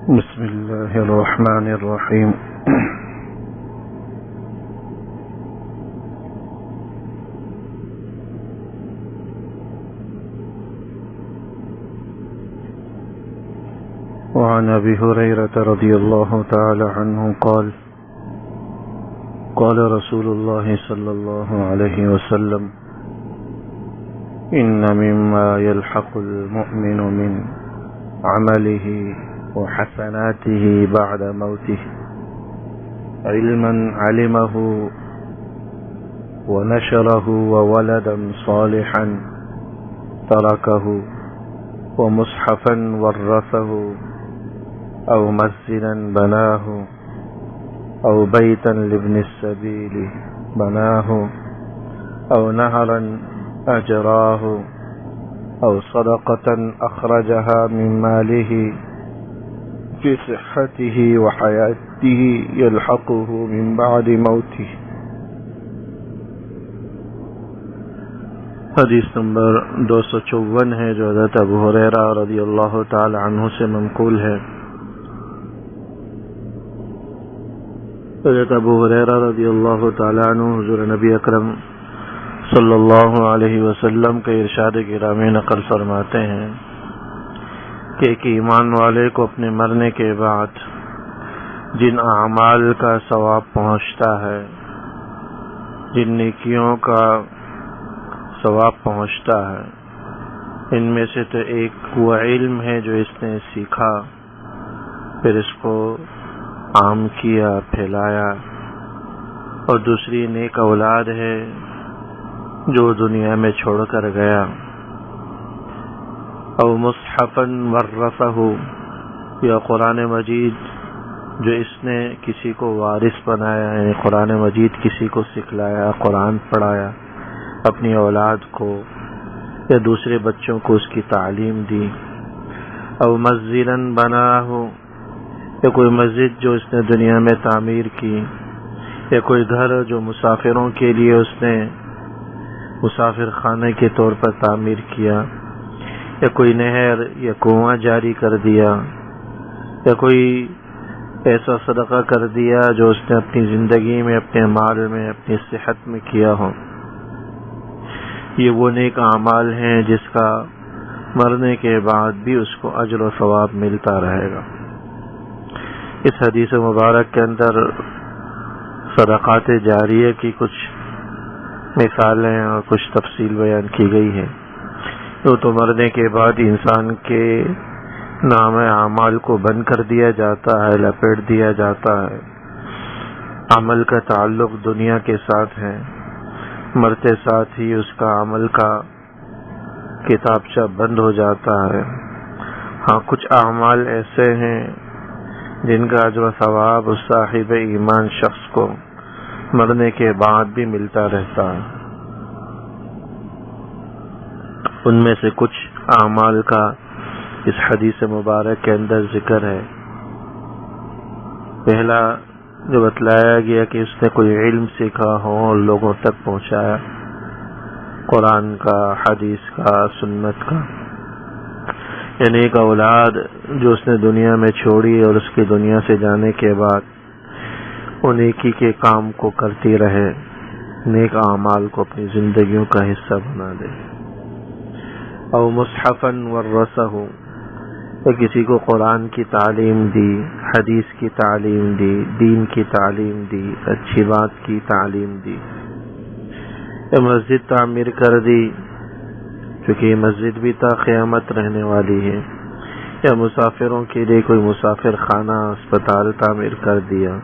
بسم الله الرحمن الرحيم. وعن أبي هريرة رضي الله تعالى عنه قال قال رسول الله صلى الله عليه وسلم: إن مما يلحق المؤمن من عمله وحسناته بعد موته علما علمه ونشره وولدا صالحا تركه ومصحفا ورثه أو مسجدا بناه أو بيتا لابن السبيل بناه أو نهرا أجراه أو صدقة أخرجها من ماله في صحته وحياته يلحقه من بعد موته. حدیث نمبر 254 ہے جو حضرت ابو ہریرہ رضی اللہ تعالی عنہ سے منقول ہے۔ حضرت ابو ہریرہ رضی اللہ تعالی عنہ حضور نبی اکرم صلی اللہ علیہ وسلم کے ارشاد گرامی نقل فرماتے ہیں کہ ایک ایمان والے کو اپنے مرنے کے بعد جن اعمال کا ثواب پہنچتا ہے، جن نیکیوں کا ثواب پہنچتا ہے، ان میں سے تو ایک وہ علم ہے جو اس نے سیکھا، پھر اس کو عام کیا، پھیلایا، اور دوسری نیک اولاد ہے جو دنیا میں چھوڑ کر گیا، او مصحفا ورثہ، یا قرآن مجید جو اس نے کسی کو وارث بنایا، یعنی قرآن مجید کسی کو سکھلایا، قرآن پڑھایا اپنی اولاد کو یا دوسرے بچوں کو اس کی تعلیم دی، او مسجدا بناہ، یا کوئی مسجد جو اس نے دنیا میں تعمیر کی، یا کوئی گھر جو مسافروں کے لیے اس نے مسافر خانے کے طور پر تعمیر کیا، یا کوئی نہر یا کنواں جاری کر دیا، یا کوئی ایسا صدقہ کر دیا جو اس نے اپنی زندگی میں، اپنے مال میں، اپنی صحت میں کیا ہو، یہ وہ نیک اعمال ہیں جس کا مرنے کے بعد بھی اس کو اجر و ثواب ملتا رہے گا۔ اس حدیث مبارک کے اندر صدقات جاریہ کی کچھ مثالیں اور کچھ تفصیل بیان کی گئی ہے۔ تو مرنے کے بعد انسان کے نام اعمال کو بند کر دیا جاتا ہے، لپیٹ دیا جاتا ہے، عمل کا تعلق دنیا کے ساتھ ہے، مرتے ساتھ ہی اس کا عمل کا کتابچہ بند ہو جاتا ہے۔ ہاں، کچھ اعمال ایسے ہیں جن کا اجر و ثواب اس صاحب ایمان شخص کو مرنے کے بعد بھی ملتا رہتا ہے۔ ان میں سے کچھ اعمال کا اس حدیث مبارک کے اندر ذکر ہے۔ پہلا جو بتلایا گیا کہ اس نے کوئی علم سیکھا ہو اور لوگوں تک پہنچایا، قرآن کا، حدیث کا، سنت کا، یعنی ایک اولاد جو اس نے دنیا میں چھوڑی اور اس کی دنیا سے جانے کے بعد وہ نیکی کے کام کو کرتی رہے، نیک اعمال کو اپنی زندگیوں کا حصہ بنا دے۔ او مصحفا ورثہ، تو کسی کو قرآن کی تعلیم دی، حدیث کی تعلیم دی، دین کی تعلیم دی، اچھی بات کی تعلیم دی، یا مسجد تعمیر کر دی، کیونکہ یہ مسجد بھی تا قیامت رہنے والی ہے، یا مسافروں کے لیے کوئی مسافر خانہ، اسپتال تعمیر کر دیا،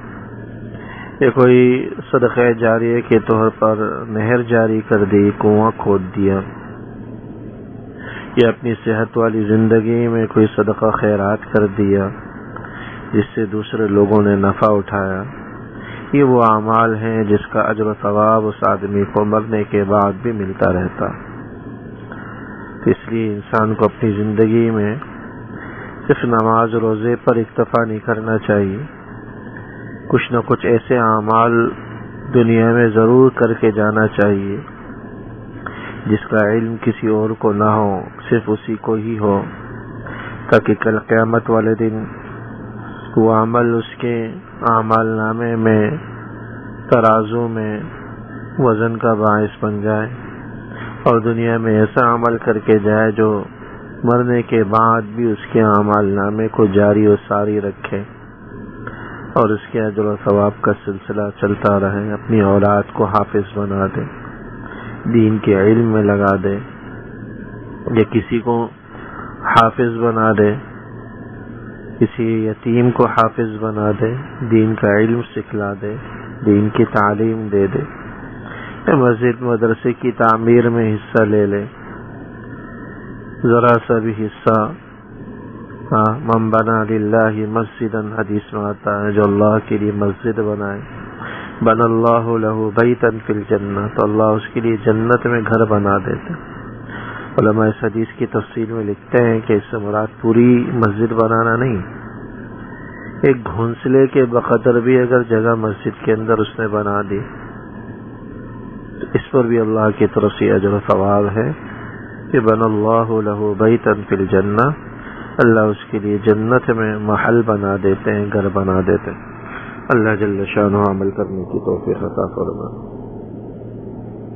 یا کوئی صدقہ جاریہ کے طور پر نہر جاری کر دی، کنواں کھود دیا، یا اپنی صحت والی زندگی میں کوئی صدقہ خیرات کر دیا جس سے دوسرے لوگوں نے نفع اٹھایا، یہ وہ اعمال ہیں جس کا اجر و ثواب اس آدمی کو مرنے کے بعد بھی ملتا رہتا۔ اس لیے انسان کو اپنی زندگی میں صرف نماز روزے پر اکتفا نہیں کرنا چاہیے، کچھ نہ کچھ ایسے اعمال دنیا میں ضرور کر کے جانا چاہیے جس کا علم کسی اور کو نہ ہو، صرف اسی کو ہی ہو، تاکہ کل قیامت والے دن وہ عمل اس کے اعمال نامے میں ترازو میں وزن کا باعث بن جائے اور دنیا میں ایسا عمل کر کے جائے جو مرنے کے بعد بھی اس کے اعمال نامے کو جاری و ساری رکھے اور اس کے اجر و ثواب کا سلسلہ چلتا رہے. اپنی اولاد کو حافظ بنا دے، دین کے علم میں لگا دے، یا کسی کو حافظ بنا دے، کسی یتیم کو حافظ بنا دے، دین کا علم سکھلا دے، دین کی تعلیم دے دے، یا مسجد مدرسے کی تعمیر میں حصہ لے لے. ذرا سا بھی حصہ، من بنا للہ مسجدا، حدیث میں آتا ہے جو اللہ کے لیے مسجد بنائے، بن اللہ لہ بیتا فی الجنہ، تو اللہ اس کے لیے جنت میں گھر بنا دیتے. علماء اس حدیث کی تفسیر میں لکھتے ہیں کہ اس سے مراد پوری مسجد بنانا نہیں، ایک گھونسلے کے بقدر بھی اگر جگہ مسجد کے اندر اس نے بنا دی تو اس پر بھی اللہ کی طرف سے اجر و ثواب ہے کہ بن اللہ لہ بیتا فی الجنہ، اللہ اس کے لیے جنت میں محل بنا دیتے ہیں، گھر بنا دیتے ہیں. اللہ جل شانہ عمل کرنے کی توفیق عطا فرمائے.